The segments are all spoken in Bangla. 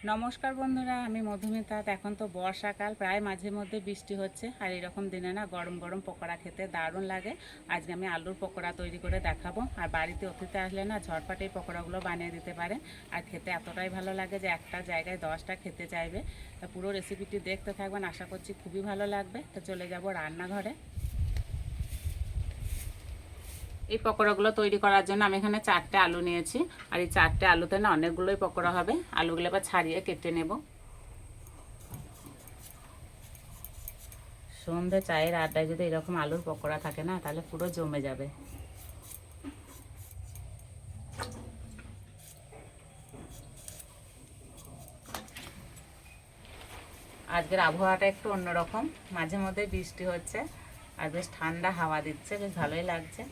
নমস্কার বন্ধুরা, আমি মধুমিতা। এখন তো বর্ষাকাল, প্রায় মাঝে মধ্যে বৃষ্টি হচ্ছে, আর এরকম দিনে না গরম গরম পকোড়া খেতে দারুণ লাগে। আজকে আমি আলুর পকোড়া তৈরি করে দেখাবো। আর বাড়িতে অতিথি আসলে না ঝটপট এই পকোড়াগুলো বানিয়ে দিতে পারেন। আর খেতে এতটাই ভালো লাগে যে একটা জায়গায় 10টা খেতে চাইবে। তা পুরো রেসিপিটি দেখতে থাকবেন, আশা করছি খুবই ভালো লাগবে। তো চলে যাব রান্নাঘরে। এই পকোড়াগুলো তৈরি করার জন্য আমি এখানে 4টে আলু নিয়েছি। আর এই 4টে আলুতে না অনেকগুলোই পকোড়া হবে। আলুগুলো এবার ছাড়িয়ে কেটে নেব। সন্ধ্যে চায়ের আড্ডায় যদি এরকম আলুর পকোড়া থাকে না, তাহলে পুরো জমে যাবে। আজকের আবহাওয়াটা একটু অন্যরকম, মাঝে মধ্যে বৃষ্টি হচ্ছে আর বেশ ঠান্ডা হাওয়া দিচ্ছে, বেশ ভালোই লাগছে।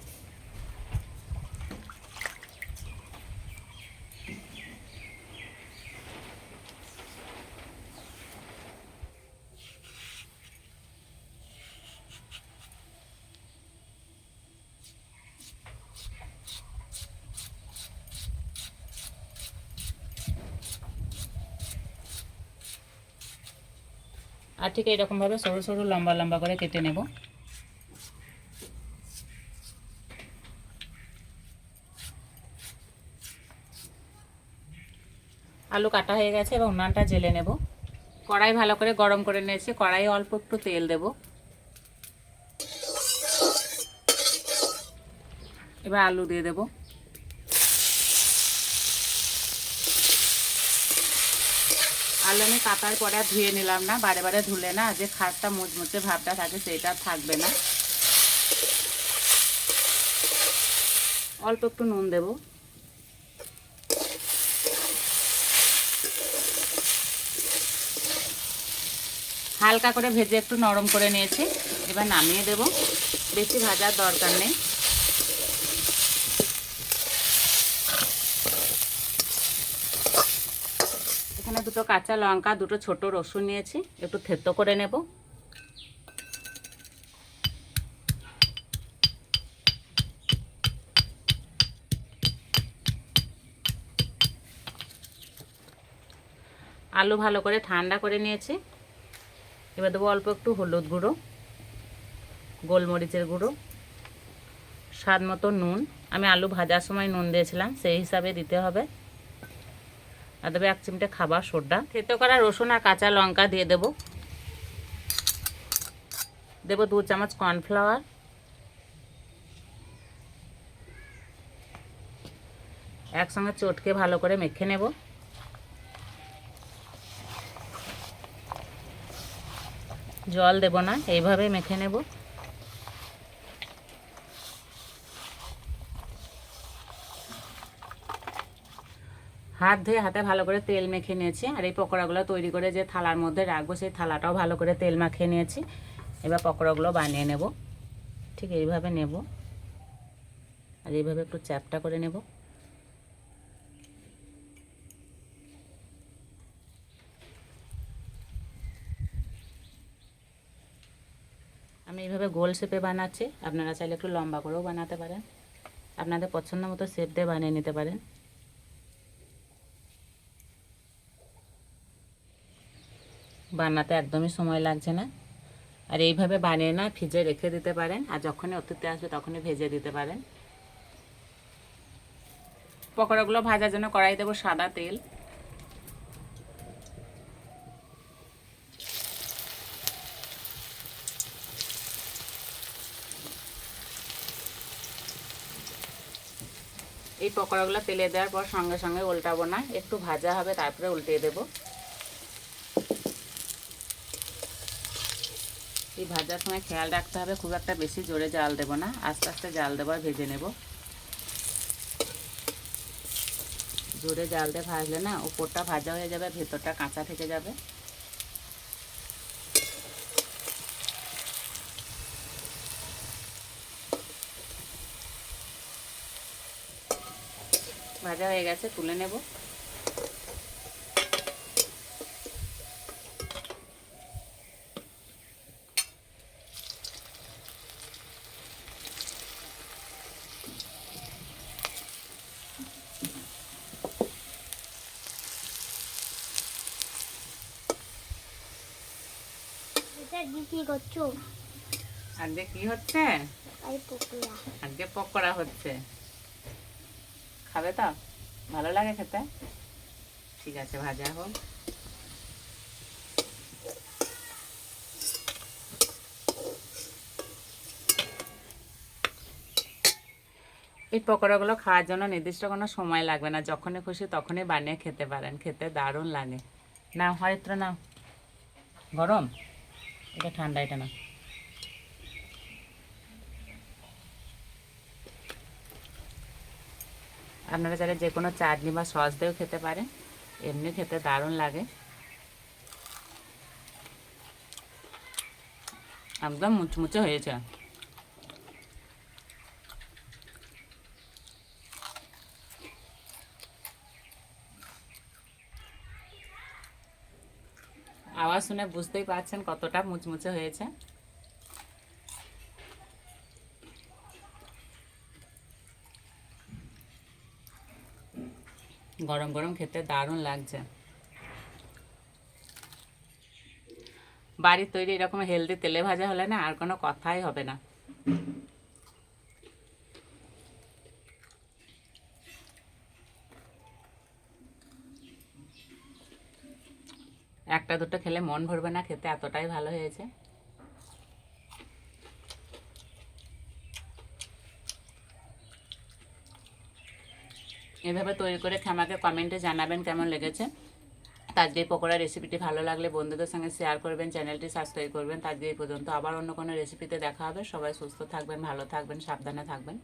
আর ঠিক এইরকমভাবে সরু সরু লম্বা লম্বা করে কেটে নেব। আলু কাটা হয়ে গেছে, এবার উনানটা জেলে নেব। কড়াই ভালো করে গরম করে নিয়েছি, কড়াইয়ে অল্প একটু তেল দেব। এবার আলু দিয়ে দেব। আলু আমি কাটার পরে আর ধুয়ে নিলাম না, বারে বারে ধুলে না যে খাসটা মুচমুচে ভাবটা থাকে সেটা থাকবে না। অল্প একটু নুন দেব। হালকা করে ভেজে একটু নরম করে নিয়েছি, এবার নামিয়ে দেব। বেশি ভাজার দরকার নেই। এখানে দুটো কাঁচা লঙ্কা, দুটো ছোট রসুন নিয়েছি, একটু থেতো করে নেব। আলু ভালো করে ঠান্ডা করে নিয়েছি, এবার দেবো অল্প একটু হলুদ গুঁড়ো, গোলমরিচের গুঁড়ো, স্বাদ মতো নুন। আমি আলু ভাজার সময় নুন দিয়েছিলাম, সেই হিসাবে দিতে হবে। আর দেবে 1 চিমটে খাবার সোডা। থেতো করা রসুন আর কাঁচা লঙ্কা দিয়ে দেব। দেব 2 চামচ কর্নফ্লাওয়ার। একসঙ্গে চটকে ভালো করে মেখে নেব। জল দেব না, এইভাবে মেখে নেব। হাত ধুয়ে হাতে ভালো করে তেল মেখে নিয়েছি। আর এই পকোড়াগুলো তৈরি করে যে থালার মধ্যে রাখবো, সেই থালাটাও ভালো করে তেল মাখিয়ে নিয়েছি। এবার পকোড়াগুলো বানিয়ে নেব। ঠিক এইভাবে নেব, আর এইভাবে একটু চ্যাপটা করে নেব। আমি এইভাবে গোল শেপে বানাচ্ছি, আপনারা চাইলে একটু লম্বা করেও বানাতে পারেন। আপনাদের পছন্দ মতো শেপ দিয়ে বানিয়ে নিতে পারেন। বানাতে একদমই সময় লাগছে না। আর এইভাবে বানিয়ে না ফ্রিজে রেখে দিতে পারেন, আর যখনই অতিথি আসবে তখনই ভেজে দিতে পারেন। পকোড়াগুলো ভাজার জন্য কড়াই দেবো সাদা তেল। এই পকোড়াগুলো তেলে দেওয়ার পর সঙ্গে সঙ্গে উল্টাবো না, একটু ভাজা হবে তারপরে উল্টিয়ে দেব। এই ভাজার সময় খেয়াল রাখতে হবে খুব একটা বেশি জোরে জাল দেব না, আস্তে আস্তে জাল দেবো আর ভেজে নেব। জোরে জাল দিয়ে ভাজলে না উপরটা ভাজা হয়ে যাবে, ভেতরটা কাঁচা থেকে যাবে। ভাজা হয়ে গেছে, তুলে নেব। কি করছো? আজকে কি হচ্ছে? আজকে পকোড়া হচ্ছে। খাবে তো? ভালো লাগে খেতে? ঠিক আছে, ভাজা হোক। এই পকোড়াগুলো খাওয়ার জন্য নির্দিষ্ট কোনো সময় লাগবে না, যখনই খুশি তখনই বানিয়ে খেতে পারেন, খেতে দারুণ লাগে। না হরিত্র না, গরম, এটা ঠান্ডা, এটা না। আপনারা চাইলে যে কোনো চাটনি বা সস দিয়েও খেতে পারেন, এমনি খেতে দারুণ লাগে। একদম মুচমুচে হয়েছে। আওয়াজ শুনে বুঝতেই পারছেন কতটা মুচমুচে হয়েছে। গরম গরম খেতে দারুণ লাগছে। বাড়ির তৈরি এরকম হেলদি তেলে ভাজা হলে না আর কোনো কথাই হবে না। একটা দুটো খেলে মন ভরবে না, খেতে এতটাই ভালো হয়েছে। এভাবে তৈরি করে আমাকে কমেন্টে জানাবেন কেমন লেগেছে। আজকে পকোড়া রেসিপিটি ভালো লাগলে বন্ধুদের সঙ্গে শেয়ার করবেন, চ্যানেলটি সাবস্ক্রাইব করবেন। আজকে এই পর্যন্ত, আবার অন্য কোনো রেসিপিতে দেখা হবে। সবাই সুস্থ থাকবেন, ভালো থাকবেন, সাবধানে থাকবেন।